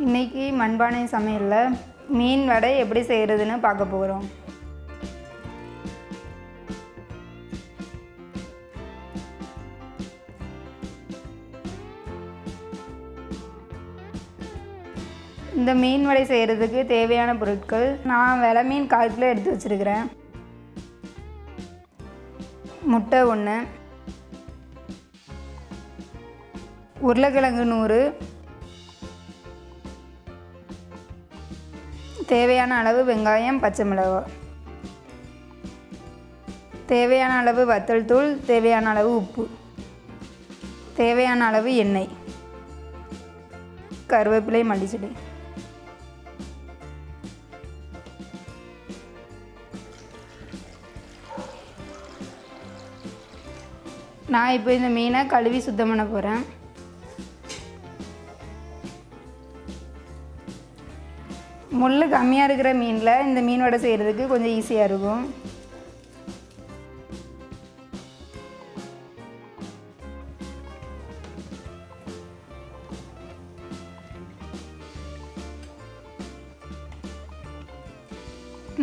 இன்றைக்கி மண்பானை சமையலில் மீன் வடை எப்படி செய்கிறதுன்னு பார்க்க போகிறோம். இந்த மீன் வடை செய்கிறதுக்கு தேவையான பொருட்கள், நான் வெலை மீன் 1/4 கிலோ எடுத்து வச்சுருக்கிறேன். முட்டை 1, உருளைக்கிழங்கு 100, தேவையான அளவு வெங்காயம், பச்சை மிளகாய், தேவையான அளவு வத்தல் தூள், தேவையான அளவு உப்பு, தேவையான அளவு எண்ணெய், கருவேப்பிலை, மல்லிச்செடி. நான் இப்போ இந்த மீனை கழுவி சுத்தம் பண்ண போகிறேன். முள் கம்மியாக இருக்கிற மீனில் இந்த மீன் வடை செய்கிறதுக்கு கொஞ்சம் ஈஸியாக இருக்கும்.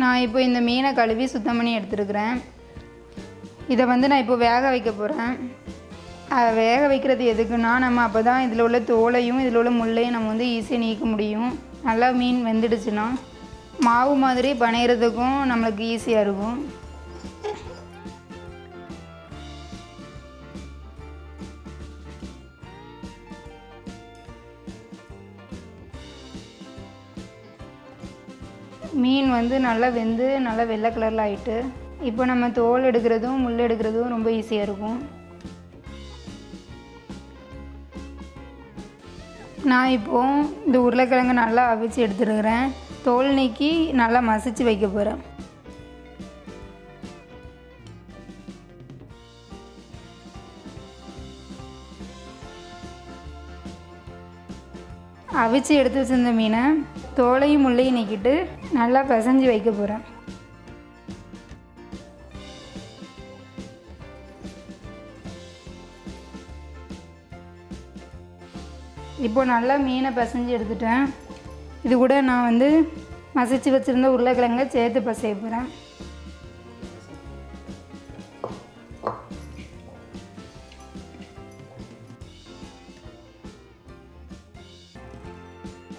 நான் இப்போ இந்த மீனை கழுவி சுத்தம் பண்ணி எடுத்துருக்கிறேன். இதை நான் இப்போ வேக வைக்க போகிறேன். வேக வைக்கிறது எதுக்குன்னா, நம்ம அப்போ தான் இதில் உள்ள தோலையும் இதில் உள்ள முள்ளையும் நம்ம ஈஸியாக நீக்க முடியும். நல்லா மீன் வெந்துடுச்சுன்னா மாவு மாதிரி பனையிறதுக்கும் நம்மளுக்கு ஈஸியாக இருக்கும். மீன் நல்லா வெந்து நல்லா வெள்ளை கலரில் ஆகிட்டு, இப்போ நம்ம தோல் எடுக்கிறதும் முள் எடுக்கிறதும் ரொம்ப ஈஸியாக இருக்கும். நான் இப்போது இந்த உருளைக்கிழங்கு நல்லா அவிச்சு எடுத்துருக்கிறேன். தோல் நீக்கி நல்லா மசிச்சு வைக்க போகிறேன். அவிச்சு எடுத்து வச்சிருந்த மீனை தோலையும் முள்ளையும் நீக்கிட்டு நல்லா பிசைஞ்சு வைக்க போகிறேன். இப்போ நல்லா மீனை பிசைஞ்சு எடுத்துட்டேன். இது கூட நான் மசிச்சு வச்சுருந்த உருளைக்கிழங்கை சேர்த்து பிசைய போகிறேன்.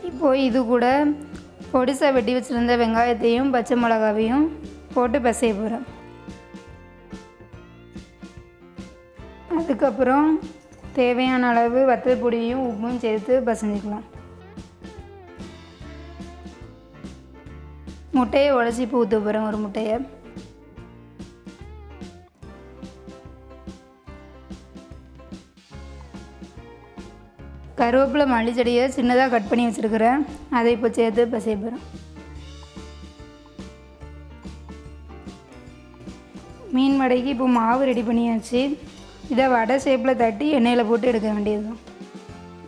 இப்போது இது கூட பொடிசாக வெட்டி வச்சுருந்த வெங்காயத்தையும் பச்சை மிளகாவையும் போட்டு பிசைய போகிறேன். அதுக்கப்புறம் தேவையான அளவு வத்தல் பொடியும் உப்பும் சேர்த்து பசஞ்சிக்கலாம். முட்டையை உடச்சி இப்போ ஊற்ற போகிறேன். ஒரு முட்டையை கருவேப்பிலை, மல்லிச்செடியை சின்னதாக கட் பண்ணி வச்சுருக்கிறேன். அதை இப்போ சேர்த்து பசைய போகிறேன். மீன் வடைக்கு இப்போ மாவு ரெடி பண்ணியாச்சு. இதை வடை ஷேப்பில் தட்டி எண்ணெயில் போட்டு எடுக்க வேண்டியது தான்.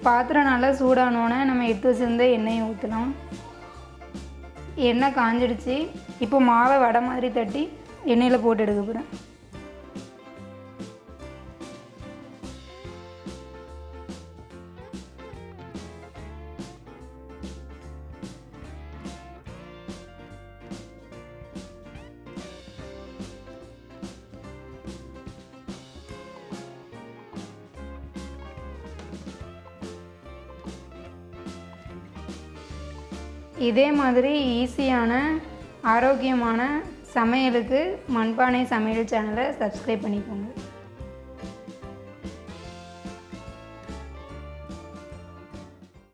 பாத்திரம் நல்லா சூடானோன்னே நம்ம எடுத்து வச்சுருந்த எண்ணெயை ஊற்றலாம். எண்ணெய் காஞ்சிடுச்சு. இப்போ மாவை வடை மாதிரி தட்டி எண்ணெயில் போட்டு எடுக்க போகிறேன். இதே மாதிரி ஈஸியான ஆரோக்கியமான சமையலுக்கு மண்பானை சமையல் சேனலை சப்ஸ்கிரைப் பண்ணிக்கோங்க.